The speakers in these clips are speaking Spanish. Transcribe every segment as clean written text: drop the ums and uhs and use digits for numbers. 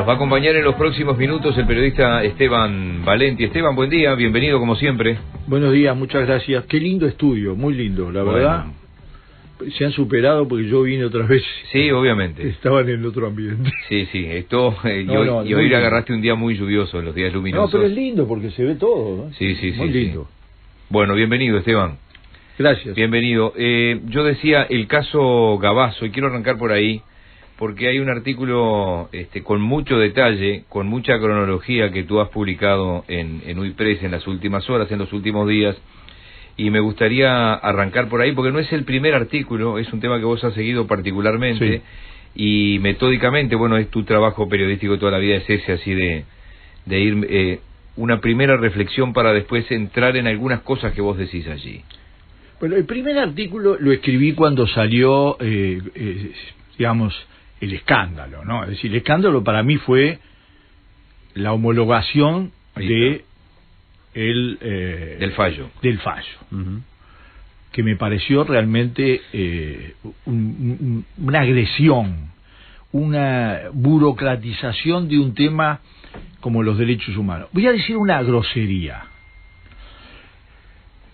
Nos va a acompañar en los próximos minutos el periodista Esteban Valenti. Esteban, buen día, bienvenido como siempre. Buenos días, muchas gracias. Qué lindo estudio, muy lindo, la verdad. Se han superado porque yo vine otra vez. Sí, obviamente. Estaban en otro ambiente. Sí, esto y hoy agarraste un día muy lluvioso en los días luminosos. No, pero es lindo porque se ve todo, ¿no? Sí, muy lindo. Bueno, bienvenido, Esteban. Gracias. Bienvenido. Yo decía el caso Gavazo, y quiero arrancar por ahí, porque hay un artículo con mucho detalle, con mucha cronología que tú has publicado en UIPress en las últimas horas, en los últimos días, y me gustaría arrancar por ahí, porque no es el primer artículo, es un tema que vos has seguido particularmente, y metódicamente, bueno, es tu trabajo periodístico toda la vida, es ese así de ir, una primera reflexión para después entrar en algunas cosas que vos decís allí. Bueno, el primer artículo lo escribí cuando salió, digamos, el escándalo, ¿no? Es decir, el escándalo para mí fue la homologación del fallo. Que me pareció realmente una agresión, una burocratización de un tema como los derechos humanos. Voy a decir una grosería.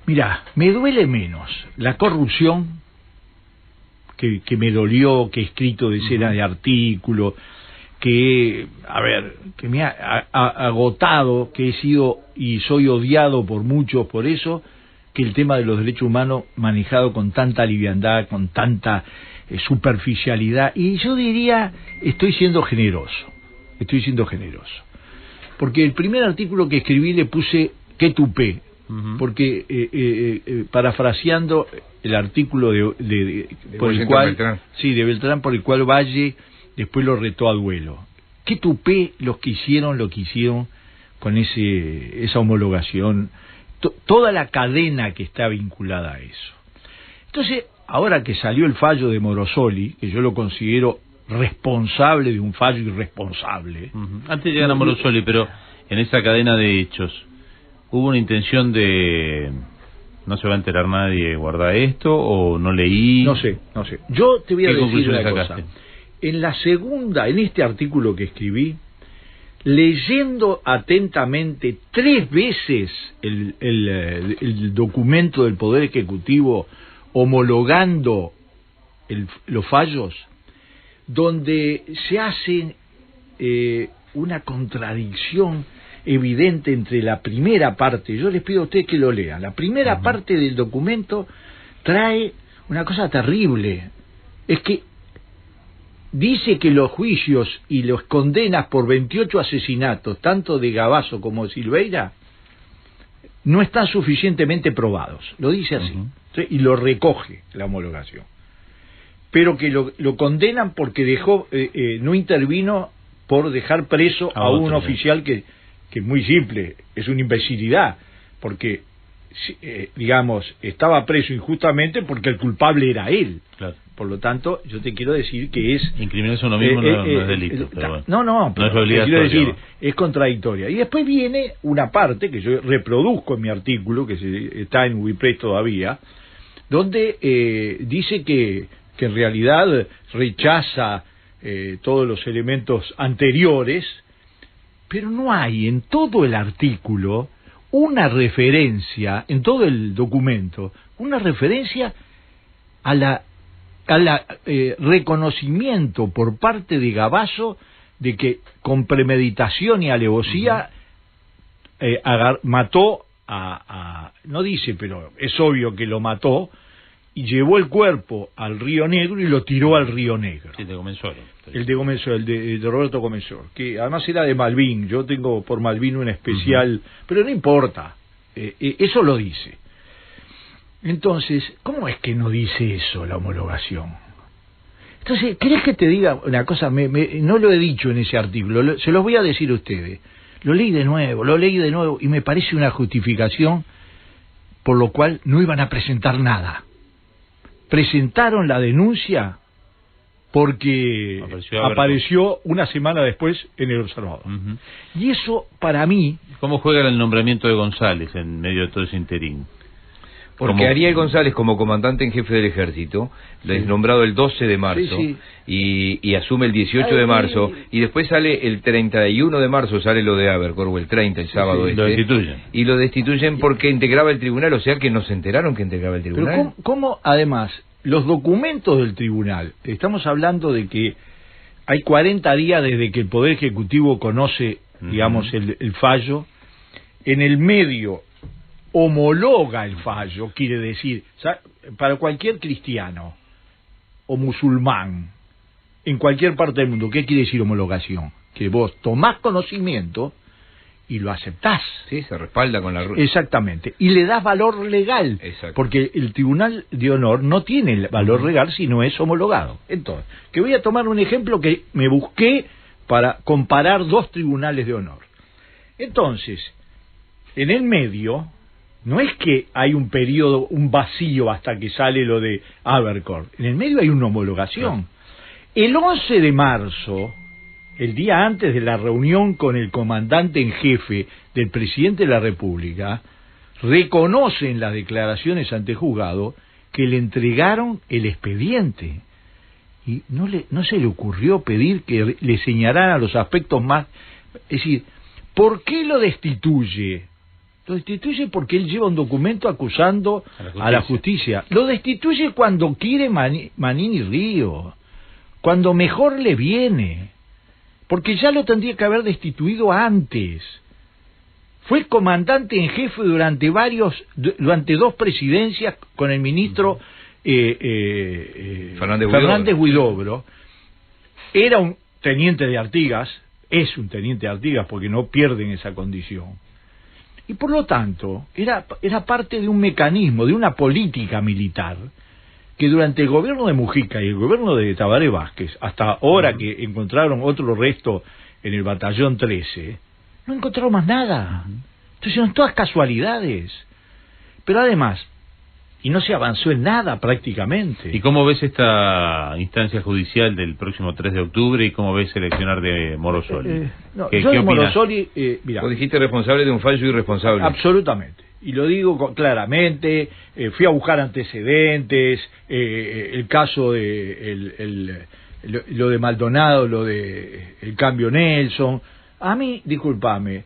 Mirá, me duele menos la corrupción que me dolió, que he escrito decenas de artículos, que me ha agotado, que he sido y soy odiado por muchos por eso, que el tema de los derechos humanos manejado con tanta liviandad, con tanta superficialidad. Y yo diría, estoy siendo generoso, porque el primer artículo que escribí le puse "qué tupé", porque parafraseando el artículo de Beltrán, por el cual Valle después lo retó a duelo. Qué tupé los que hicieron lo que hicieron con esa homologación, toda la cadena que está vinculada a eso. Entonces, ahora que salió el fallo de Morosoli, que yo lo considero responsable de un fallo irresponsable. Antes de llegar a Morosoli, pero en esa cadena de hechos, ¿hubo una intención de no se va a enterar nadie, guardar esto, o no leí? No sé. Yo te voy a decir una cosa. En este artículo que escribí, leyendo atentamente 3 veces el documento del Poder Ejecutivo homologando los fallos, donde se hace una contradicción evidente entre la primera parte. Yo les pido a ustedes que lo lean. La primera parte del documento trae una cosa terrible. Es que dice que los juicios y los condenas por 28 asesinatos, tanto de Gavazo como de Silveira, no están suficientemente probados. Lo dice así. Y lo recoge la homologación. Pero que lo condenan porque no intervino por dejar preso a un oficial que es muy simple, es una imbecilidad, porque digamos, estaba preso injustamente porque el culpable era él. Claro. Por lo tanto, yo te quiero decir que es... Incriminarse a uno mismo no es delito. Pero bueno. No, pero no es obligatorio. Quiero decir, es contradictoria. Y después viene una parte que yo reproduzco en mi artículo, que está en UIPress todavía, donde dice que en realidad rechaza todos los elementos anteriores, pero no hay en todo el artículo una referencia, en todo el documento, una referencia a la reconocimiento por parte de Gavazo de que con premeditación y alevosía mató no dice, pero es obvio que lo mató, y llevó el cuerpo al Río Negro y lo tiró al Río Negro. Sí, El de Roberto Comensor, que además era de Malvin. Yo tengo por Malvin un especial, pero no importa, eso lo dice. Entonces, ¿cómo es que no dice eso la homologación? Entonces, ¿querés que te diga una cosa? No lo he dicho en ese artículo, se los voy a decir a ustedes. Lo leí de nuevo, y me parece una justificación por lo cual no iban a presentar nada. Presentaron la denuncia porque apareció una semana después en El Observador. Y eso, para mí... ¿Cómo juega el nombramiento de González en medio de todo ese interín? Porque Ariel González, como comandante en jefe del ejército, es nombrado el 12 de marzo y asume el 18 de marzo, y después sale el 31 de marzo, sale lo de Abercorp, o el 30, el sábado lo destituyen. Y lo destituyen porque integraba el tribunal, o sea que no se enteraron que integraba el tribunal. Pero ¿cómo además, los documentos del tribunal, estamos hablando de que hay 40 días desde que el Poder Ejecutivo conoce, digamos, el fallo, en el medio homologa el fallo, quiere decir, para cualquier cristiano o musulmán en cualquier parte del mundo, ¿qué quiere decir homologación? Que vos tomás conocimiento y lo aceptás. Sí, se respalda con la... Exactamente, y le das valor legal. Exacto. Porque el Tribunal de Honor no tiene el valor legal si no es homologado. Entonces, que voy a tomar un ejemplo que me busqué para comparar dos tribunales de honor. Entonces, en el medio, no es que hay un periodo, un vacío hasta que sale lo de Abercorp. En el medio hay una homologación. El 11 de marzo, el día antes de la reunión con el comandante en jefe del presidente de la República, reconoce en las declaraciones ante juzgado que le entregaron el expediente. Y no se le ocurrió pedir que le señalaran los aspectos más... Es decir, ¿por qué lo destituye? Lo destituye porque él lleva un documento acusando a la justicia. Lo destituye cuando quiere Manini Río, cuando mejor le viene, porque ya lo tendría que haber destituido antes. Fue comandante en jefe durante dos presidencias con el ministro Fernández Huidobro. Era un teniente de Artigas, es un teniente de Artigas porque no pierden esa condición. Y por lo tanto, era parte de un mecanismo, de una política militar, que durante el gobierno de Mujica y el gobierno de Tabaré Vázquez, hasta ahora que encontraron otro resto en el batallón 13, no encontraron más nada. Entonces eran todas casualidades. Pero además, y no se avanzó en nada prácticamente. ¿Y cómo ves esta instancia judicial del próximo 3 de octubre y cómo ves el accionar de Morosoli? Yo de Morosoli, mira, vos dijiste responsable de un fallo irresponsable. Absolutamente. Y lo digo claramente, fui a buscar antecedentes, el caso de lo de Maldonado, lo de el cambio Nelson. A mí, discúlpame,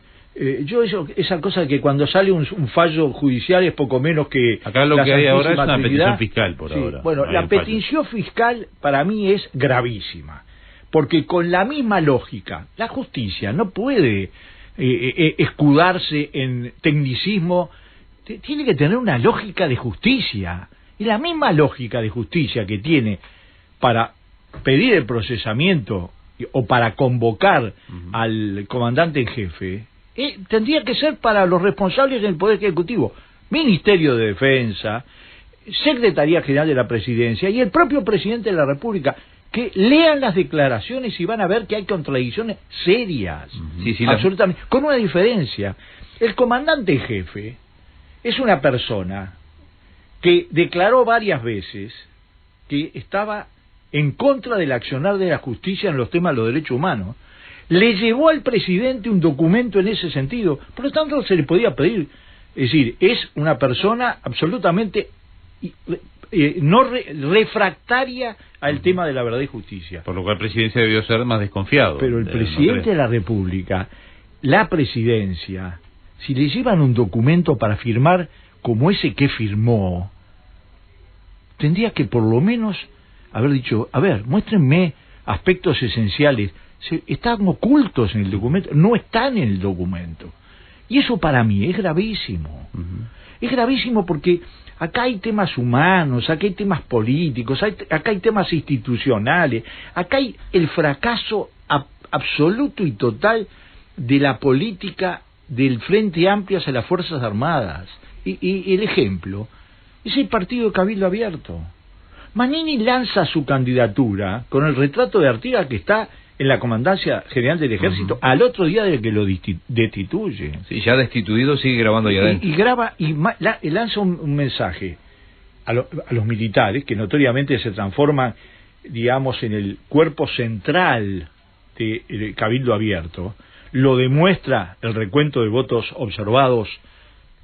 yo esa cosa que cuando sale un fallo judicial es poco menos que... Acá lo que hay ahora es una petición fiscal por ahora. Bueno, la petición fiscal para mí es gravísima, porque con la misma lógica, la justicia no puede escudarse en tecnicismo, tiene que tener una lógica de justicia, y la misma lógica de justicia que tiene para pedir el procesamiento o para convocar al comandante en jefe, tendría que ser para los responsables del Poder Ejecutivo, Ministerio de Defensa, Secretaría General de la Presidencia y el propio Presidente de la República, que lean las declaraciones y van a ver que hay contradicciones serias, absolutamente, con una diferencia. El comandante en jefe es una persona que declaró varias veces que estaba en contra del accionar de la justicia en los temas de los derechos humanos. Le llevó al presidente un documento en ese sentido, por lo tanto se le podía pedir. Es decir, es una persona absolutamente refractaria al tema de la verdad y justicia. Por lo cual la presidencia debió ser más desconfiado. Pero el presidente de la República, la presidencia, si le llevan un documento para firmar como ese que firmó, tendría que por lo menos haber dicho, a ver, muéstrenme aspectos esenciales. Están ocultos en el documento, no están en el documento. Y eso para mí es gravísimo. Es gravísimo porque acá hay temas humanos, acá hay temas políticos, acá hay temas institucionales, acá hay el fracaso absoluto y total de la política del Frente Amplio hacia las Fuerzas Armadas. Y el ejemplo es el partido de Cabildo Abierto. Manini lanza su candidatura con el retrato de Artigas que está en la Comandancia General del Ejército al otro día de que lo destituye. Sí, ya destituido sigue grabando allá adentro. Y graba y lanza un mensaje a los militares que notoriamente se transforman, digamos, en el cuerpo central de Cabildo Abierto. Lo demuestra el recuento de votos observados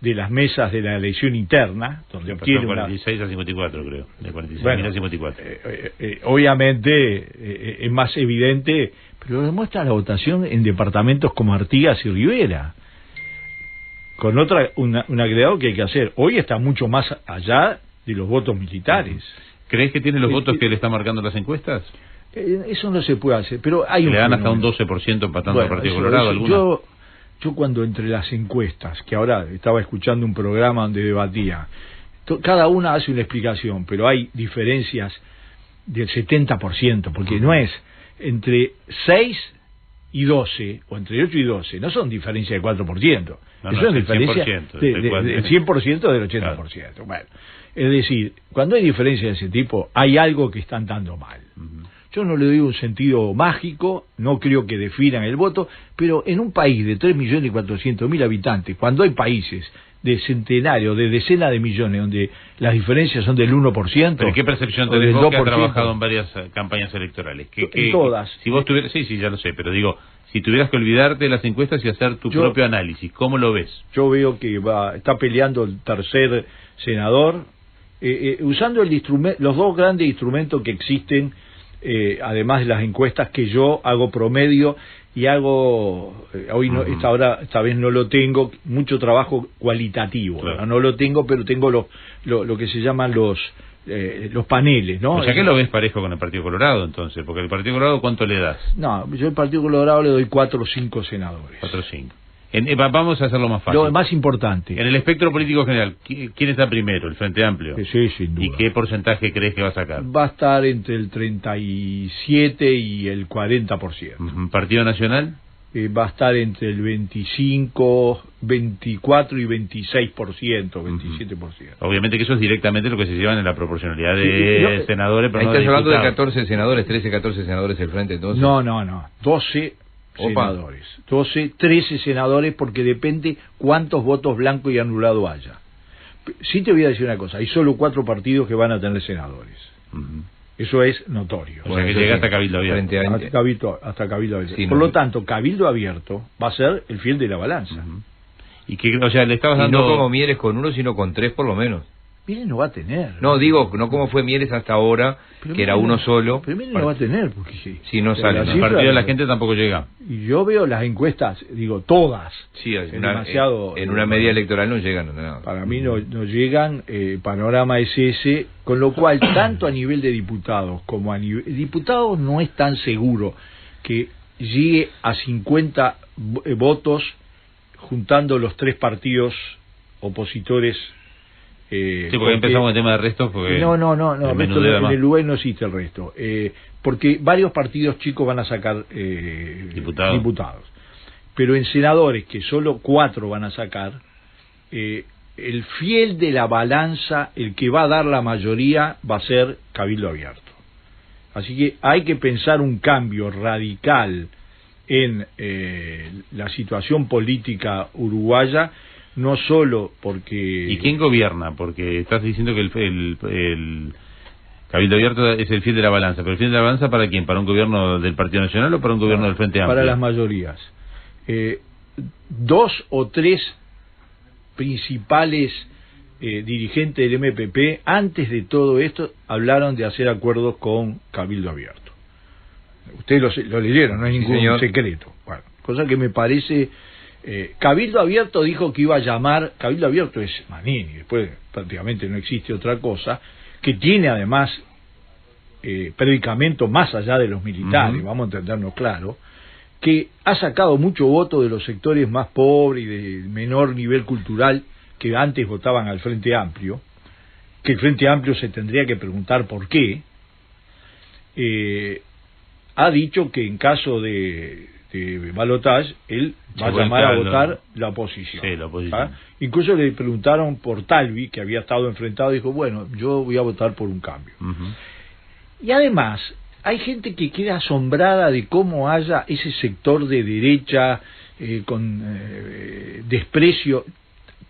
de las mesas de la elección interna, donde obtiene 46 a 54, creo, de 46 a 54. Obviamente es más evidente, pero demuestra la votación en departamentos como Artigas y Rivera, con un agregado que hay que hacer. Hoy está mucho más allá de los votos militares. ¿Crees que tiene los votos que le están marcando las encuestas? Eso no se puede hacer, pero hay le dan hasta un 12% empatando al Partido Colorado. Yo cuando entre las encuestas, que ahora estaba escuchando un programa donde debatía, cada una hace una explicación, pero hay diferencias del 70%, porque no es entre 6 y 12, o entre 8 y 12, no son diferencias de 4%, eso es diferencia del 100% del 80%. Claro. Bueno, es decir, cuando hay diferencias de ese tipo, hay algo que están dando mal. Yo no le doy un sentido mágico, no creo que definan el voto, pero en un país de 3.400.000 habitantes, cuando hay países de centenarios, de decenas de millones, donde las diferencias son del 1%... ¿Pero qué percepción tenés vos que has trabajado en varias campañas electorales? En todas. Si vos tuvieras... Sí, ya lo sé, pero digo, si tuvieras que olvidarte de las encuestas y hacer tu propio análisis, ¿cómo lo ves? Yo veo que está peleando el tercer senador, usando los dos grandes instrumentos que existen, además de las encuestas, que yo hago promedio y hago hoy no, esta vez no lo tengo, mucho trabajo cualitativo, claro. No lo tengo, pero tengo lo que se llaman los paneles, ¿no? O sea que lo ves parejo con el Partido Colorado, entonces, porque el Partido Colorado, ¿cuánto le das? No, yo al Partido Colorado le doy 4 o 5 senadores. 4 o 5. Vamos a hacerlo más fácil. Lo más importante. En el espectro político general, ¿quién está primero? ¿El Frente Amplio? Sí, sin duda. ¿Y qué porcentaje crees que va a sacar? Va a estar entre el 37 y el 40%. ¿Partido Nacional? Va a estar entre el 25, 24 y 26%, 27%. Obviamente que eso es directamente lo que se llevan en la proporcionalidad de senadores. Pero ahí estás hablando de 14 senadores, 13, 14 senadores el Frente, entonces. No, 12 senadores, 13 senadores, porque depende cuántos votos blancos y anulados haya. Sí te voy a decir una cosa, hay solo 4 partidos que van a tener senadores. Eso es notorio. O sea que llega hasta Cabildo Abierto. Hasta Cabildo Abierto. Sí, por lo tanto, Cabildo Abierto va a ser el fiel de la balanza. Y que, o sea, le estabas dando... no como Mieres con 1, sino con 3 por lo menos. Mieres no va a tener. No, digo, no como fue Mieres hasta ahora, pero que era uno solo. Pero Mieres no va a tener, porque si no sale. El partido de la gente tampoco llega. Y yo veo las encuestas, digo, todas. Sí, en una media electoral no llegan. No. Para mí no llegan, el panorama es ese, con lo cual, tanto a nivel de diputados como a nivel... Diputados no es tan seguro que llegue a 50 votos juntando los 3 partidos opositores. Sí, porque empezamos el tema de restos. Porque no, en el Uruguay no existe el resto. Porque varios partidos chicos van a sacar diputados. Pero en senadores, que solo 4 van a sacar, el fiel de la balanza, el que va a dar la mayoría, va a ser Cabildo Abierto. Así que hay que pensar un cambio radical en la situación política uruguaya, no solo porque... ¿Y quién gobierna? Porque estás diciendo que el Cabildo Abierto es el fiel de la balanza, pero el fiel de la balanza ¿para quién? ¿Para un gobierno del Partido Nacional o para un gobierno del Frente Amplio? Para las mayorías. 2 o 3 principales dirigentes del MPP, antes de todo esto, hablaron de hacer acuerdos con Cabildo Abierto. Ustedes lo leyeron, no hay ningún secreto. Bueno, cosa que me parece... Cabildo Abierto dijo que iba a llamar... Cabildo Abierto es Manini, después prácticamente no existe otra cosa, que tiene además predicamento más allá de los militares, vamos a entendernos claro, que ha sacado mucho voto de los sectores más pobres y de menor nivel cultural que antes votaban al Frente Amplio, que el Frente Amplio se tendría que preguntar por qué. Ha dicho que en caso de balotaje él va a llamar a votar la oposición. Sí, la oposición. Incluso le preguntaron por Talvi, que había estado enfrentado, y dijo, bueno, yo voy a votar por un cambio. Y además hay gente que queda asombrada de cómo haya ese sector de derecha con desprecio,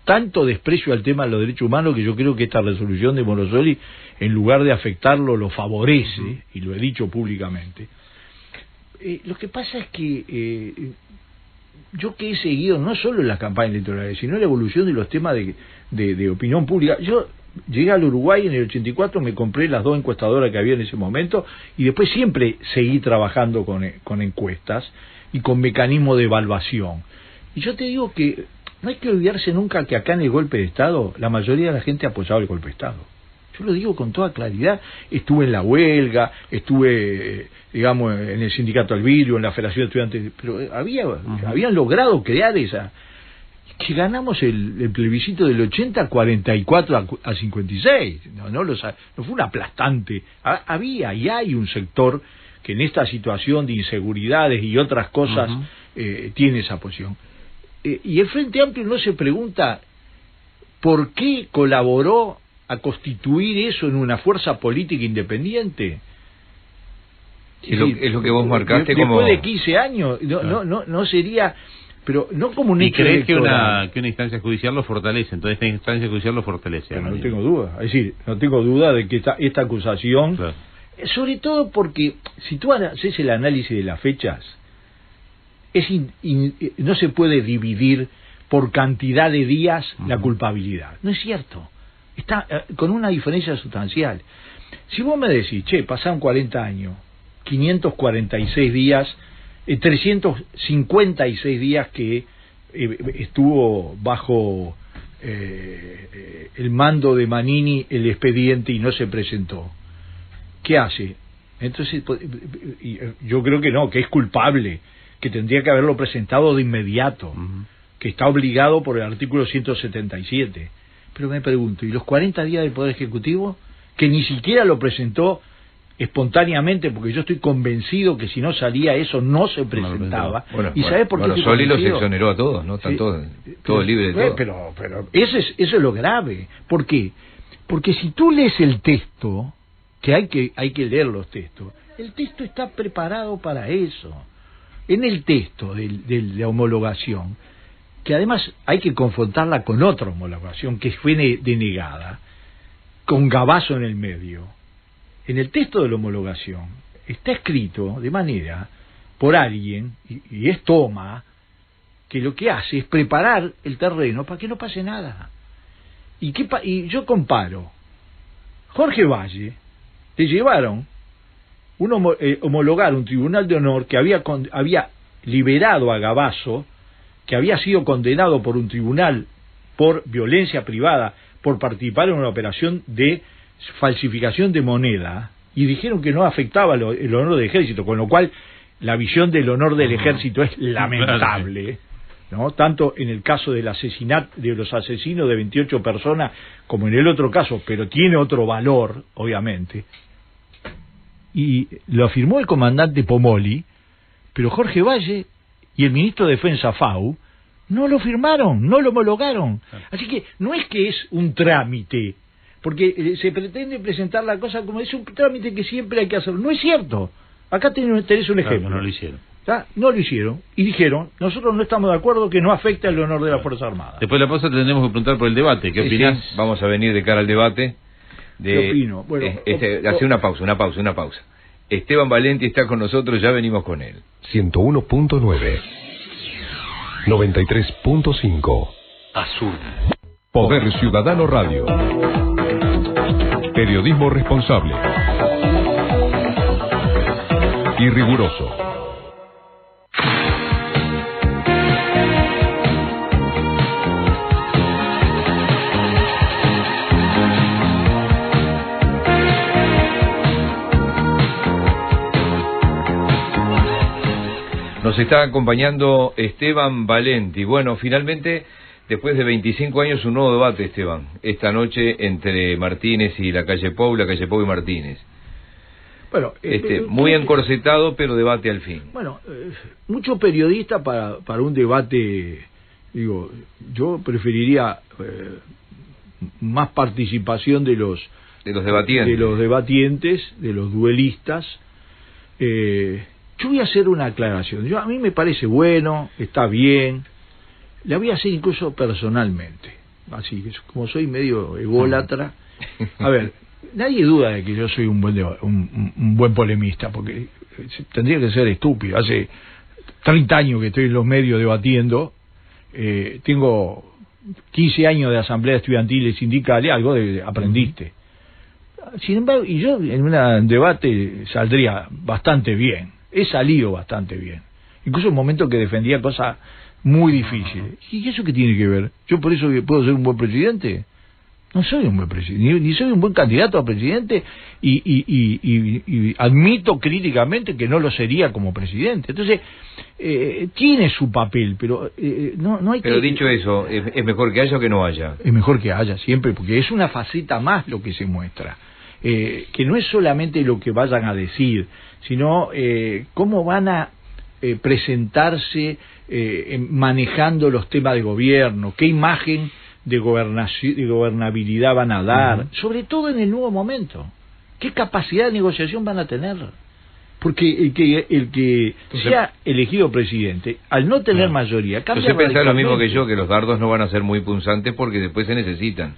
tanto desprecio al tema de los derechos humanos, que yo creo que esta resolución de Morosoli, en lugar de afectarlo, lo favorece, y lo he dicho públicamente. Lo que pasa es que yo que he seguido no solo en las campañas electorales, sino en la evolución de los temas de opinión pública. Yo llegué al Uruguay en el 84, me compré las 2 encuestadoras que había en ese momento, y después siempre seguí trabajando con encuestas y con mecanismos de evaluación. Y yo te digo que no hay que olvidarse nunca que acá en el golpe de Estado, la mayoría de la gente apoyaba el golpe de Estado. Yo lo digo con toda claridad. Estuve en la huelga, estuve, digamos, en el sindicato al vidrio, en la Federación de Estudiantes, pero habían logrado crear esa... que ganamos el plebiscito del 80 44 a 56, no fue un aplastante. Había y hay un sector que en esta situación de inseguridades y otras cosas tiene esa posición. Y el Frente Amplio no se pregunta por qué colaboró a constituir eso en una fuerza política independiente. Es lo que vos marcaste como... Después de 15 años, no sería... Pero no como un hecho electoral. ¿Y crees que una instancia judicial lo fortalece? Entonces esta instancia judicial lo fortalece. Pero no tengo duda. Es decir, no tengo duda de que esta acusación... Claro. Sobre todo porque si tú haces el análisis de las fechas, no se puede dividir por cantidad de días la culpabilidad. No es cierto. Está con una diferencia sustancial. Si vos me decís, pasaron 40 años, 546 días, 356 días que estuvo bajo el mando de Manini el expediente y no se presentó, ¿qué hace? Entonces yo creo que no, que es culpable, que tendría que haberlo presentado de inmediato, que está obligado por el artículo 177. Pero me pregunto, ¿y los 40 días del Poder Ejecutivo? Que ni siquiera lo presentó espontáneamente, porque yo estoy convencido que si no salía eso no se presentaba. ¿Y sabés por qué? Solí los exoneró a todos, ¿no? Están todos libres de todo. Pero eso es lo grave. ¿Por qué? Porque si tú lees el texto, que hay que leer los textos, el texto está preparado para eso. En el texto de la homologación, que además hay que confrontarla con otra homologación que fue denegada, con Gavazo en el medio. En el texto de la homologación está escrito de manera por alguien, y es Toma, que lo que hace es preparar el terreno para que no pase nada. Y yo comparo, Jorge Valle, le llevaron homologar un tribunal de honor que había liberado a Gavazo, que había sido condenado por un tribunal por violencia privada, por participar en una operación de falsificación de moneda, y dijeron que no afectaba el honor del ejército, con lo cual la visión del honor del ejército es lamentable, ¿no? Tanto en el caso del asesinato de los asesinos de 28 personas como en el otro caso, pero tiene otro valor, obviamente. Y lo afirmó el comandante Pomoli, pero Jorge Valle y el ministro de Defensa Fau no lo firmaron, no lo homologaron. Así que no es que es un trámite, porque se pretende presentar la cosa como es un trámite que siempre hay que hacerlo. No es cierto. Acá tenés un ejemplo. No lo hicieron. No lo hicieron y dijeron, nosotros no estamos de acuerdo que no afecte al honor de la Fuerza Armada. Después de la pausa tendremos que preguntar por el debate. ¿Qué opinás? Sí, vamos a venir de cara al debate. ¿Qué opino? Bueno, hacer una pausa. Esteban Valenti está con nosotros, ya venimos con él. 101.9 93.5 Azul. Poder Ciudadano Radio. Periodismo responsable y riguroso. Nos está acompañando Esteban Valenti. Bueno, finalmente, después de 25 años, un nuevo debate, Esteban. Esta noche entre Martínez y la calle Pou y Martínez. Bueno, muy encorsetado, pero debate al fin. Bueno, mucho periodista para un debate, digo, yo preferiría más participación de los debatientes, de los duelistas. Yo voy a hacer una aclaración. A mí me parece bueno, está bien. La voy a hacer incluso personalmente. Así, como soy medio ególatra. A ver, nadie duda de que yo soy un buen polemista, porque tendría que ser estúpido. Hace 30 años que estoy en los medios debatiendo, tengo 15 años de asamblea estudiantil y sindical, algo aprendiste. Sin embargo, y yo en un debate saldría bastante bien, he salido bastante bien, incluso en momentos que defendía cosas muy difíciles. ¿Y eso qué tiene que ver? ¿Yo por eso puedo ser un buen presidente? No soy un buen presidente, ni soy un buen candidato a presidente, y admito críticamente que no lo sería como presidente. Entonces, tiene su papel, pero no hay que... Pero dicho eso, ¿es mejor que haya o que no haya? Es mejor que haya, siempre, porque es una faceta más lo que se muestra. Que no es solamente lo que vayan a decir, sino cómo van a presentarse manejando los temas de gobierno, qué imagen de gobernabilidad van a dar, sobre todo en el nuevo momento, qué capacidad de negociación van a tener, porque el que sea elegido presidente, al no tener mayoría, cambia radicalmente. Usted piensa lo mismo que yo, que los dardos no van a ser muy punzantes porque después se necesitan.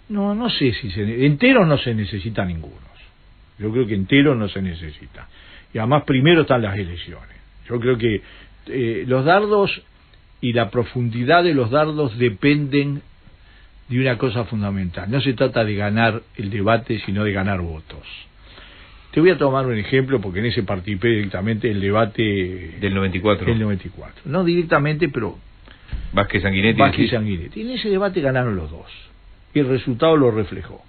No sé si entero no se necesita ninguno. Yo creo que entero no se necesita. Y además primero están las elecciones. Yo creo que los dardos y la profundidad de los dardos dependen de una cosa fundamental. No se trata de ganar el debate, sino de ganar votos. Te voy a tomar un ejemplo, porque en ese participé directamente el debate del 94. Del 94. No directamente, pero Vázquez-Sanguinetti. Vázquez-Sanguinetti. Y en ese debate ganaron los dos. Y el resultado lo reflejó.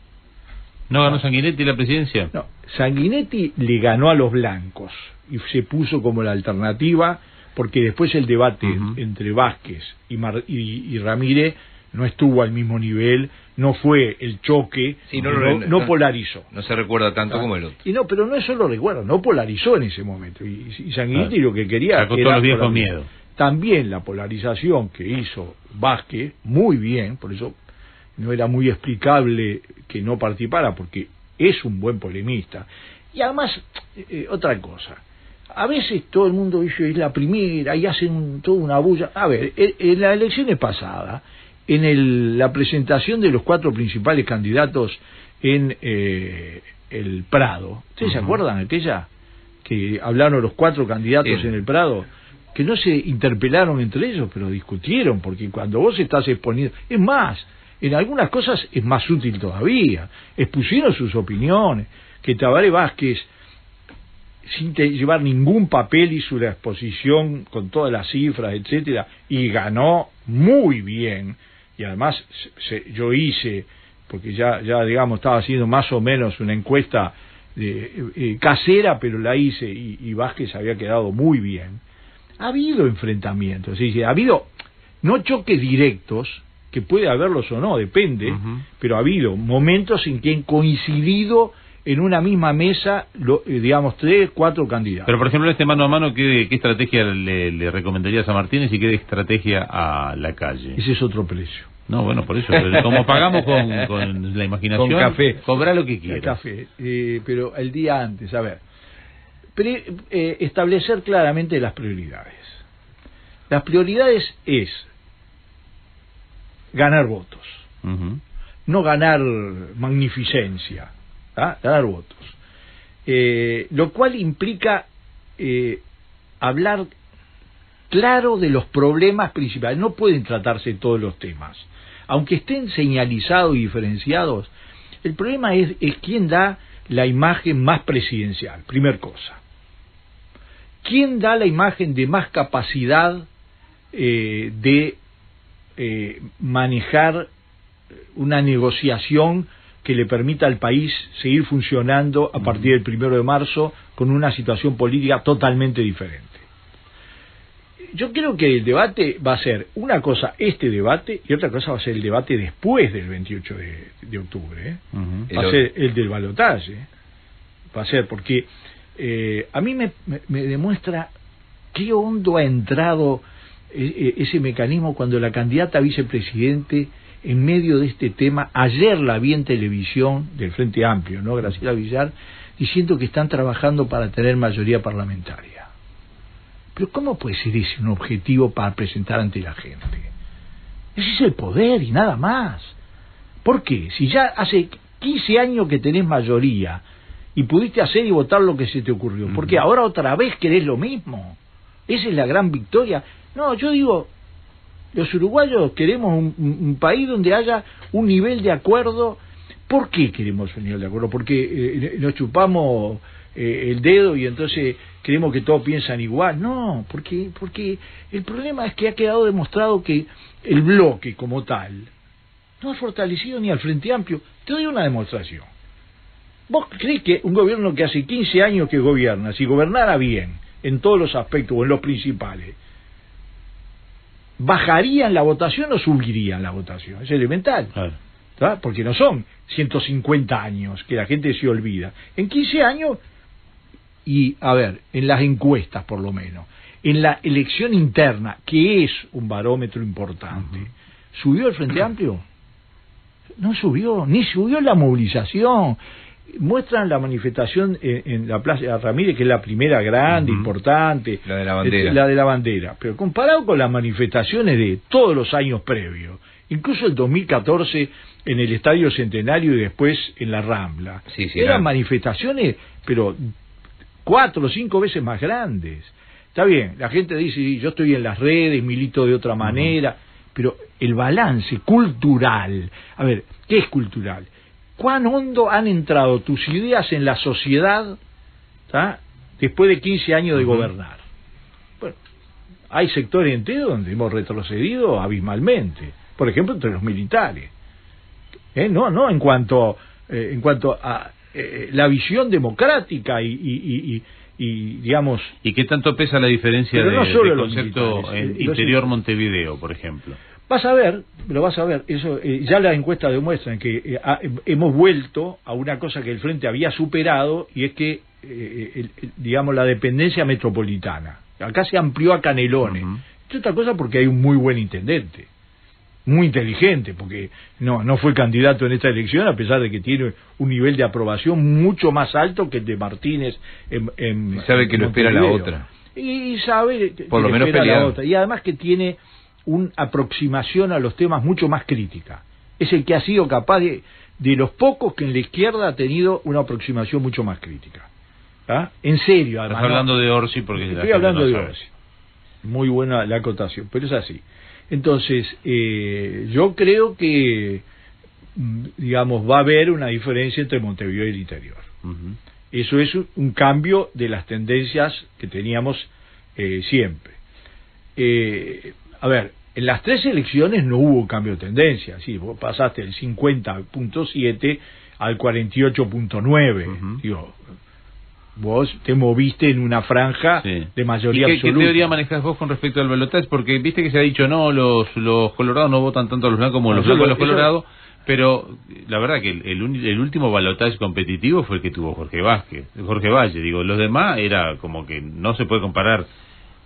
¿No ganó Sanguinetti la presidencia? No, Sanguinetti le ganó a los blancos y se puso como la alternativa, porque después el debate entre Vázquez y Ramírez no estuvo al mismo nivel, no fue el choque, sí, no polarizó. No se recuerda tanto como el otro. Y no, pero no es solo recuerdo, no polarizó en ese momento. Y Sanguinetti lo que quería sacó todos los viejos miedos. También la polarización que hizo Vázquez, muy bien, por eso no era muy explicable que no participara, porque es un buen polemista. Y además, otra cosa, a veces todo el mundo dice es la primera y hacen toda una bulla. A ver, en las elecciones pasadas, en la presentación de los 4 principales candidatos en el Prado, ¿ustedes se acuerdan aquella que hablaron los 4 candidatos en el Prado? Que no se interpelaron entre ellos, pero discutieron, porque cuando vos estás exponiendo, es más, en algunas cosas es más útil todavía, expusieron sus opiniones, que Tabaré Vázquez, sin llevar ningún papel, hizo la exposición con todas las cifras, etcétera, y ganó muy bien. Y además yo hice, porque ya digamos estaba haciendo más o menos una encuesta casera, pero la hice, y Vázquez había quedado muy bien. Ha habido enfrentamientos, ¿sí? Ha habido no choques directos, que puede haberlos o no, depende, pero ha habido momentos en que han coincidido en una misma mesa, digamos, 3, 4 candidatos. Pero, por ejemplo, en este mano a mano, ¿qué estrategia le recomendarías a Martínez y qué estrategia a la calle? Ese es otro precio. No, bueno, por eso, como pagamos con la imaginación, con café, cobra lo que quieras. Café, pero el día antes, a ver, establecer claramente las prioridades. Las prioridades es ganar votos, no ganar magnificencia, ganar votos, lo cual implica hablar claro de los problemas principales. No pueden tratarse todos los temas, aunque estén señalizados y diferenciados. El problema es quién da la imagen más presidencial, primer cosa. ¿Quién da la imagen de más capacidad de manejar una negociación que le permita al país seguir funcionando a partir del 1 de marzo con una situación política totalmente diferente? Yo creo que el debate va a ser una cosa este debate, y otra cosa va a ser el debate después del 28 de octubre, va a ser el del balotaje, va a ser porque a mí me demuestra qué hondo ha entrado ese mecanismo cuando la candidata a vicepresidente, en medio de este tema, ayer la vi en televisión del Frente Amplio, ¿no?, Graciela Villar, diciendo que están trabajando para tener mayoría parlamentaria. Pero ¿cómo puede ser ese un objetivo para presentar ante la gente? Ese es el poder y nada más. ¿Por qué? Si ya hace 15 años que tenés mayoría y pudiste hacer y votar lo que se te ocurrió, ¿por qué ahora otra vez querés lo mismo? Esa es la gran victoria. No, yo digo, los uruguayos queremos un país donde haya un nivel de acuerdo. ¿Por qué queremos un nivel de acuerdo? Porque nos chupamos el dedo y entonces creemos que todos piensan igual. No, porque el problema es que ha quedado demostrado que el bloque como tal no ha fortalecido ni al Frente Amplio. Te doy una demostración. ¿Vos creés que un gobierno que hace 15 años que gobierna, si gobernara bien en todos los aspectos o en los principales, bajarían la votación o subirían la votación? Es elemental. Claro. ¿Tá? Porque no son 150 años que la gente se olvida. En 15 años, y a ver, en las encuestas por lo menos, en la elección interna, que es un barómetro importante, ¿subió el Frente Amplio? No subió, ni subió la movilización. Muestran la manifestación en la Plaza Ramírez, que es la primera grande, importante, la de la bandera. La de la bandera, pero comparado con las manifestaciones de todos los años previos, incluso el 2014 en el Estadio Centenario y después en la Rambla, eran manifestaciones, pero 4 o 5 veces más grandes. Está bien, la gente dice, yo estoy en las redes, milito de otra manera, pero el balance cultural, a ver, ¿qué es cultural? ¿Cuán hondo han entrado tus ideas en la sociedad, ¿tá? Después de 15 años de gobernar? Bueno, hay sectores enteros donde hemos retrocedido abismalmente, por ejemplo entre los militares, no en cuanto a la visión democrática y digamos. ¿Y qué tanto pesa la diferencia no de concepto en interior Montevideo, por ejemplo? Lo vas a ver, eso ya las encuestas demuestran que hemos vuelto a una cosa que el Frente había superado, y es que digamos la dependencia metropolitana. Acá se amplió a Canelones. Esto es otra cosa porque hay un muy buen intendente, muy inteligente, porque no fue candidato en esta elección, a pesar de que tiene un nivel de aprobación mucho más alto que el de Martínez y sabe que lo espera la otra. Y sabe por lo menos pelear. La otra. Y además que tiene una aproximación a los temas mucho más crítica. Es el que ha sido capaz de los pocos que en la izquierda ha tenido una aproximación mucho más crítica. ¿Ah? En serio, además. Estás hablando de Orsi porque estoy hablando de Orsi. Muy buena la acotación, pero es así. Entonces, yo creo que, digamos, va a haber una diferencia entre Montevideo y el interior. Eso es un cambio de las tendencias que teníamos siempre. A ver, en las 3 elecciones no hubo cambio de tendencia. Sí, vos pasaste del 50.7 al 48.9. Digo, vos te moviste en una franja de mayoría absoluta. ¿Qué teoría manejás vos con respecto al balotaje? Porque viste que se ha dicho, no, los colorados no votan tanto a los blancos como los blancos a los colorados, pero la verdad que el último balotaje competitivo fue el que tuvo Jorge Valle. Digo, los demás era como que no se puede comparar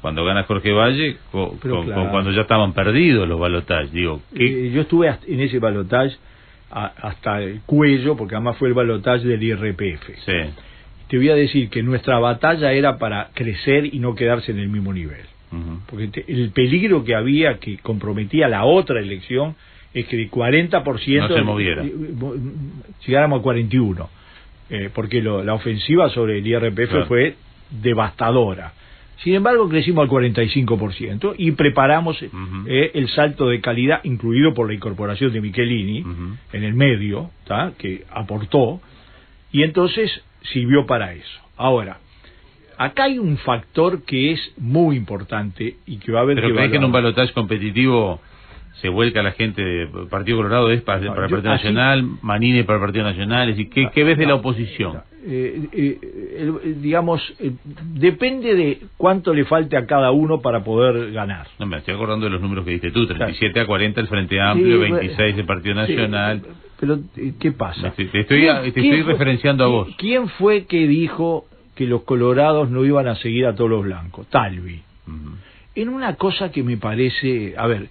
cuando gana Jorge Valle con cuando ya estaban perdidos los balotajes. Digo, yo estuve en ese balotaje hasta el cuello, porque además fue el balotaje del IRPF. Sí. Te voy a decir que nuestra batalla era para crecer y no quedarse en el mismo nivel. Porque el peligro que había, que comprometía la otra elección, es que de 40% no se moviera, llegáramos a 41%, porque la ofensiva sobre el IRPF fue devastadora. Sin embargo, crecimos al 45% y preparamos el salto de calidad, incluido por la incorporación de Michelini en el medio, ¿tá? Que aportó, y entonces sirvió para eso. Ahora, acá hay un factor que es muy importante y que va a haber que... ¿Pero crees que en un balotaje competitivo se vuelca la gente del Partido Colorado? ¿Es para el Partido Nacional, Manini para el Partido Nacional? Es decir, ¿qué ves de la oposición? Digamos, depende de cuánto le falte a cada uno para poder ganar. No, me estoy acordando de los números que diste tú, 37 a 40 el Frente Amplio, 26 el Partido Nacional. Pero, ¿qué pasa? Te estoy referenciando a vos. ¿Quién fue que dijo que los colorados no iban a seguir a todos los blancos? Talvi. En una cosa que me parece, a ver,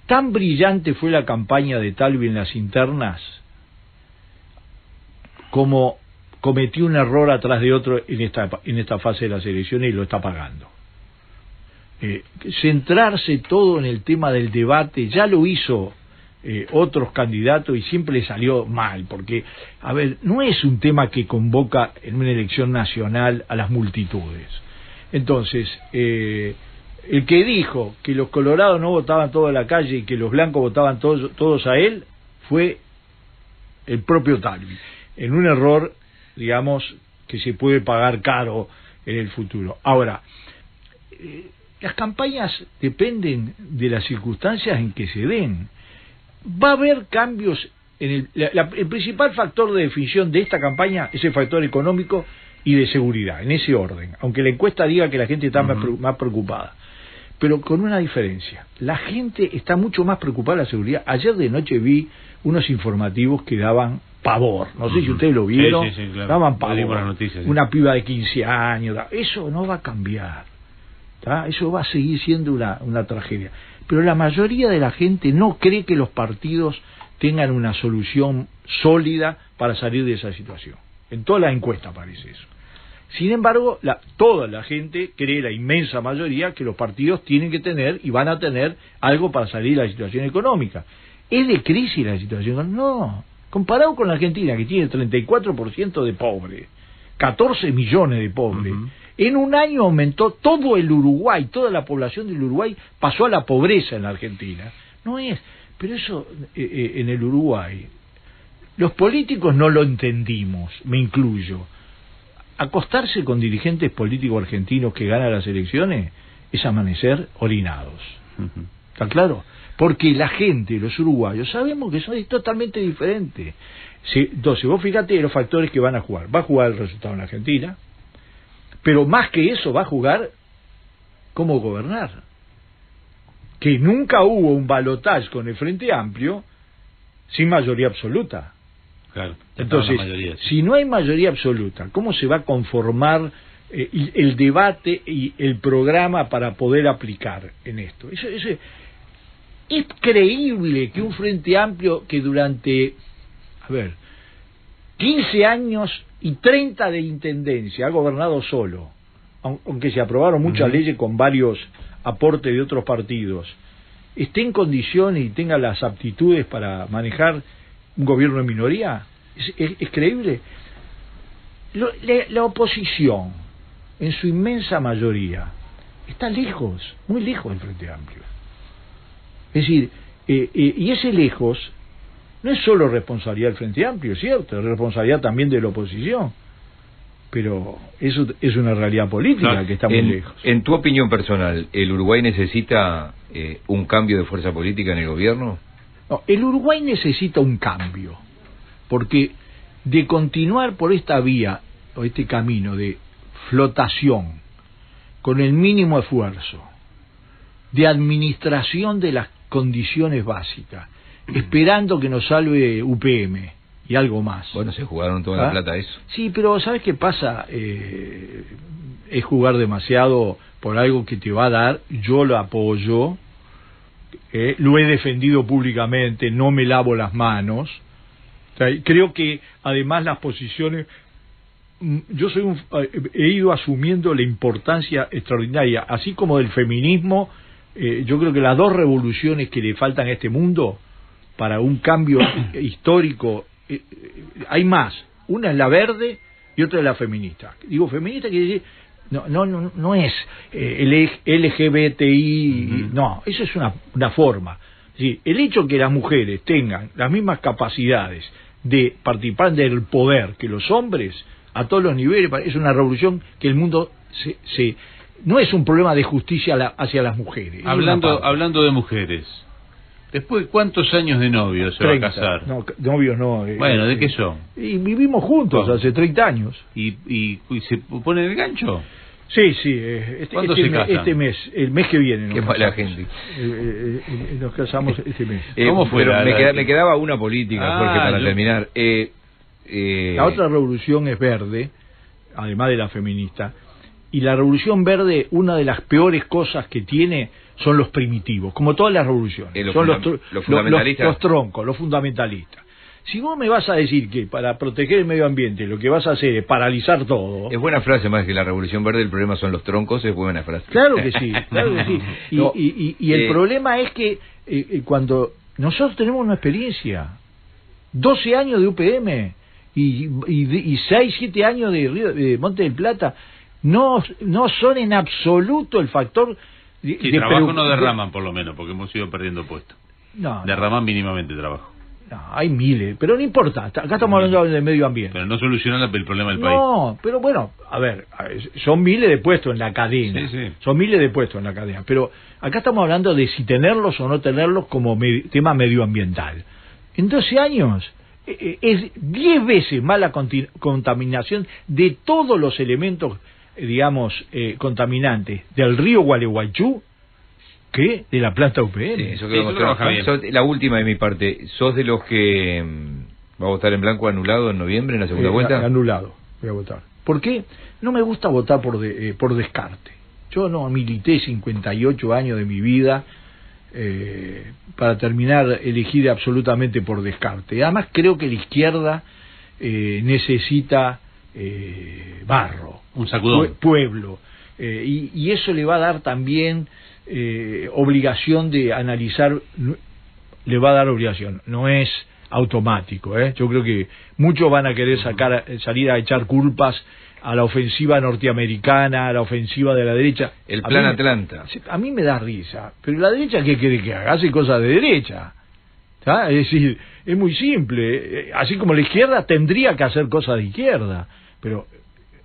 tan brillante fue la campaña de Talvi en las internas como cometió un error atrás de otro en esta fase de las elecciones, y lo está pagando. Centrarse todo en el tema del debate, ya lo hizo otros candidatos y siempre le salió mal, porque, a ver, no es un tema que convoca en una elección nacional a las multitudes. Entonces, el que dijo que los colorados no votaban todos a la calle y que los blancos votaban todos a él fue el propio Talvi, en un error, digamos, que se puede pagar caro en el futuro. Ahora, las campañas dependen de las circunstancias en que se den. Va a haber cambios en el principal factor de definición de esta campaña es el factor económico y de seguridad, en ese orden, aunque la encuesta diga que la gente está más preocupada, pero con una diferencia: la gente está mucho más preocupada de la seguridad. Ayer de noche vi unos informativos que daban pavor, no sé si ustedes lo vieron, sí, claro. Daban pavor, noticias, sí. Una piba de 15 años, eso no va a cambiar, ¿tá? Eso va a seguir siendo una tragedia, pero la mayoría de la gente no cree que los partidos tengan una solución sólida para salir de esa situación. En todas las encuestas aparece eso. Sin embargo, toda la gente cree, la inmensa mayoría, que los partidos tienen que tener y van a tener algo para salir de la situación económica. ¿Es de crisis la situación? No. Comparado con la Argentina, que tiene 34% de pobres, 14 millones de pobres, en un año aumentó todo el Uruguay, toda la población del Uruguay pasó a la pobreza en la Argentina. No es, pero eso en el Uruguay, los políticos no lo entendimos, me incluyo. Acostarse con dirigentes políticos argentinos que ganan las elecciones es amanecer orinados. ¿Está claro? Porque la gente, los uruguayos, sabemos que son totalmente diferentes. Entonces, vos fíjate los factores que van a jugar. Va a jugar el resultado en la Argentina, pero más que eso va a jugar cómo gobernar. Que nunca hubo un balotaje con el Frente Amplio sin mayoría absoluta. Claro, entonces, mayoría, sí. Si no hay mayoría absoluta, ¿cómo se va a conformar el debate y el programa para poder aplicar en esto? Eso es creíble que un Frente Amplio que durante 15 años y 30 de intendencia ha gobernado solo, aunque se aprobaron muchas leyes con varios aportes de otros partidos, esté en condiciones y tenga las aptitudes para manejar un gobierno de minoría. ¿Es creíble? La oposición, en su inmensa mayoría, está lejos, muy lejos del Frente Amplio. Es decir, y ese lejos no es solo responsabilidad del Frente Amplio, es cierto, es responsabilidad también de la oposición, pero eso es una realidad política que está muy lejos. En tu opinión personal, ¿el Uruguay necesita un cambio de fuerza política en el gobierno? No, el Uruguay necesita un cambio, porque de continuar por esta vía o este camino de flotación con el mínimo esfuerzo, de administración de las condiciones básicas, esperando que nos salve UPM y algo más. Bueno, se jugaron toda la plata a eso. Sí, pero ¿sabes qué pasa? Es jugar demasiado por algo que te va a dar. Yo lo apoyo, lo he defendido públicamente, no me lavo las manos. O sea, creo que además las posiciones, yo he ido asumiendo la importancia extraordinaria, así como del feminismo. Yo creo que las dos revoluciones que le faltan a este mundo para un cambio histórico, hay más. Una es la verde y otra es la feminista. Digo feminista quiere decir no es el LGBTI, no, eso es una forma. Es decir, el hecho que las mujeres tengan las mismas capacidades de participar del poder que los hombres a todos los niveles es una revolución que el mundo no es un problema de justicia hacia las mujeres. Hablando de mujeres, después de ¿cuántos años de novio se 30, va a casar? No, novios no. Bueno, ¿de qué son? Y vivimos juntos hace 30 años. ¿Y se ponen el gancho? Sí. Este mes, el mes que viene. Qué mala gente. Nos casamos este mes. ¿Cómo fue? Me quedaba una política, Jorge, para terminar. La otra revolución es verde, además de la feminista. Y la revolución verde, una de las peores cosas que tiene son los primitivos, como todas las revoluciones. Son los fundamentalistas. Los troncos, los fundamentalistas. Si vos me vas a decir que para proteger el medio ambiente lo que vas a hacer es paralizar todo... Es buena frase, más que la revolución verde, el problema son los troncos, es buena frase. Claro que sí, claro que sí. Y el problema es que cuando nosotros tenemos una experiencia, 12 años de UPM y 6, 7 años de Monte del Plata, no son en absoluto el factor de trabajo no derraman, por lo menos, porque hemos ido perdiendo puestos. No, derraman mínimamente trabajo. No, hay miles, pero no importa. Acá estamos hablando del medio ambiente. Pero no solucionan el problema del país. No, pero bueno, a ver, son miles de puestos en la cadena. Sí, sí. Son miles de puestos en la cadena. Pero acá estamos hablando de si tenerlos o no tenerlos como tema medioambiental. En 12 años es 10 veces más la contaminación de todos los elementos, digamos, contaminantes del río Gualeguaychú que de la planta UPN. Sí, eso que la última de mi parte. ¿Sos de los que va a votar en blanco anulado en noviembre en la segunda vuelta? Anulado, voy a votar. ¿Por qué? No me gusta votar por descarte. Yo no milité 58 años de mi vida para terminar elegir absolutamente por descarte. Además creo que la izquierda necesita barro, un sacudón, pueblo, y eso le va a dar también obligación de analizar, le va a dar obligación, no es automático, yo creo que muchos van a querer salir a echar culpas a la ofensiva norteamericana, a la ofensiva de la derecha. El plan Atlanta. A mí me da risa, pero la derecha, ¿qué quiere que haga? Hace cosas de derecha, ¿está? Es decir, es muy simple, así como la izquierda tendría que hacer cosas de izquierda, pero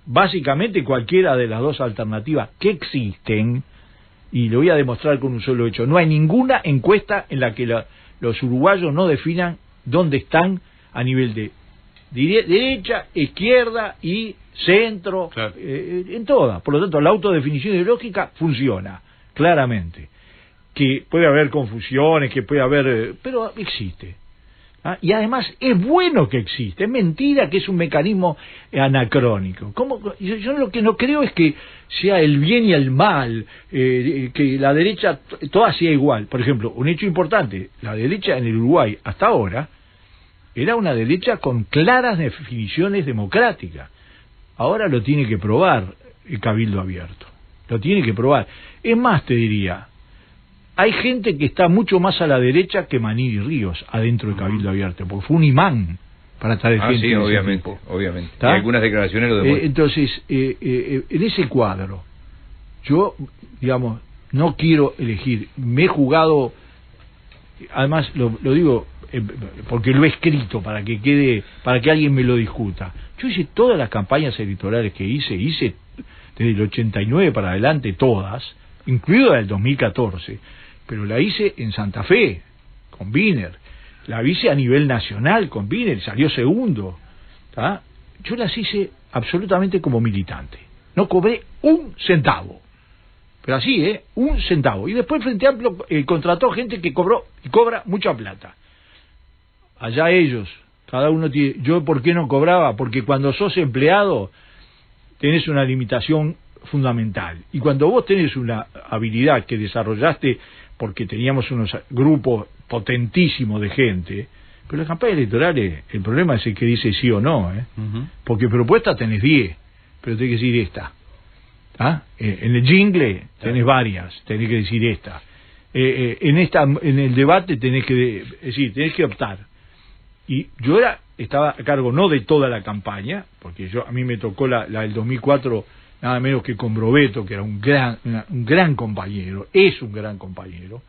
básicamente cualquiera de las dos alternativas que existen, y lo voy a demostrar con un solo hecho, no hay ninguna encuesta en la que los uruguayos no definan dónde están a nivel de derecha, izquierda y centro, claro. En todas. Por lo tanto, la autodefinición ideológica funciona claramente. Que puede haber confusiones, que puede haber, pero existe. Y además es bueno que existe, es mentira que es un mecanismo anacrónico. Yo lo que no creo es que sea el bien y el mal, que la derecha toda sea igual. Por ejemplo, un hecho importante, la derecha en el Uruguay hasta ahora era una derecha con claras definiciones democráticas. Ahora lo tiene que probar el Cabildo Abierto, lo tiene que probar. Es más, te diría, hay gente que está mucho más a la derecha que Manini Ríos adentro del Cabildo Abierto, porque fue un imán para traer gente. Sí, obviamente. Y algunas declaraciones lo demuestran. Entonces, en ese cuadro, yo, digamos, no quiero elegir. Me he jugado, además lo digo porque lo he escrito para que quede, para que alguien me lo discuta. Yo hice todas las campañas electorales que hice desde el 89 para adelante todas, incluido la del 2014. Pero la hice en Santa Fe, con Wiener. La hice a nivel nacional con Wiener, salió segundo. ¿Tá? Yo las hice absolutamente como militante. No cobré un centavo. Pero así, un centavo. Y después Frente Amplio contrató gente que cobró y cobra mucha plata. Allá ellos, cada uno tiene... Yo, ¿por qué no cobraba? Porque cuando sos empleado tenés una limitación fundamental. Y cuando vos tenés una habilidad que desarrollaste porque teníamos unos grupos potentísimos de gente, pero las campañas electorales, el problema es el que dice sí o no, porque propuestas tenés 10, pero tenés que decir esta. En el jingle tenés varias, tenés que decir esta. En el debate tenés que optar. Y yo estaba a cargo no de toda la campaña, porque a mí me tocó la del 2004 nada menos que con Brobeto, que era un gran compañero, es un gran compañero,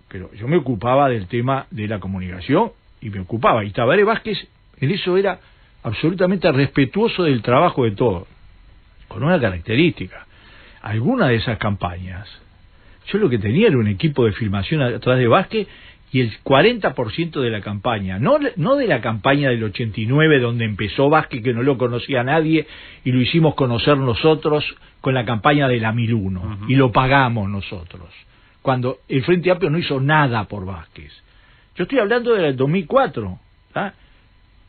pero yo me ocupaba del tema de la comunicación, y Tabaré Vázquez en eso era absolutamente respetuoso del trabajo de todos, con una característica. Algunas de esas campañas, yo lo que tenía era un equipo de filmación atrás de Vázquez, y el 40% de la campaña, no de la campaña del 89 donde empezó Vázquez, que no lo conocía nadie, y lo hicimos conocer nosotros con la campaña de la 1001, y lo pagamos nosotros, cuando el Frente Amplio no hizo nada por Vázquez. Yo estoy hablando del 2004,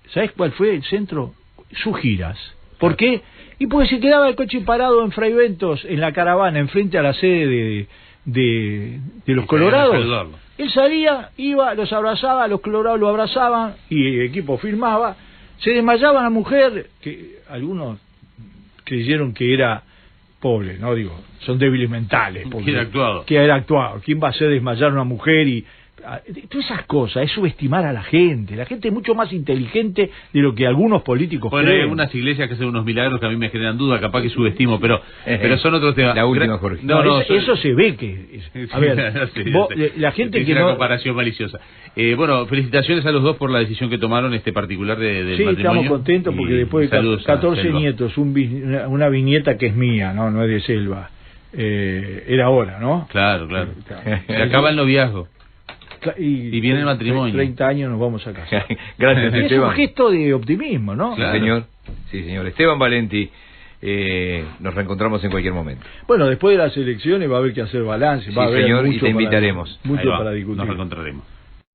¿sabes cuál fue el centro? Sus giras. ¿Por qué? Y porque se quedaba el coche parado en Fray Bentos, en la caravana, enfrente a la sede de los Colorados. Él salía, iba, los abrazaba, los Colorados lo abrazaban y el equipo firmaba. Se desmayaba la mujer, que algunos creyeron que era pobre, no digo, son débiles mentales. Que era actuado. ¿Quién va a hacer desmayar a una mujer y Todas esas cosas es subestimar a la gente. La gente es mucho más inteligente de lo que algunos políticos creen. Hay algunas iglesias que hacen unos milagros que a mí me generan duda, capaz que subestimo, pero son otros temas. La última, Jorge. Eso se ve que... A ver, la gente que no... una comparación maliciosa. Bueno, felicitaciones a los dos por la decisión que tomaron particular del matrimonio. Sí, estamos contentos porque después de 14 nietos, una viñeta que es mía, no es de Selva. Era hora, ¿no? Claro. Se acaba el noviazgo. Y viene el matrimonio. 30 años nos vamos a casar. Gracias, es Esteban. un gesto de optimismo, ¿no? Claro. Sí, señor. Esteban Valenti, nos reencontramos en cualquier momento. Bueno, después de las elecciones va a haber que hacer balance. Va a haber señor, mucho y te invitaremos. Mucho para discutir. Nos reencontraremos.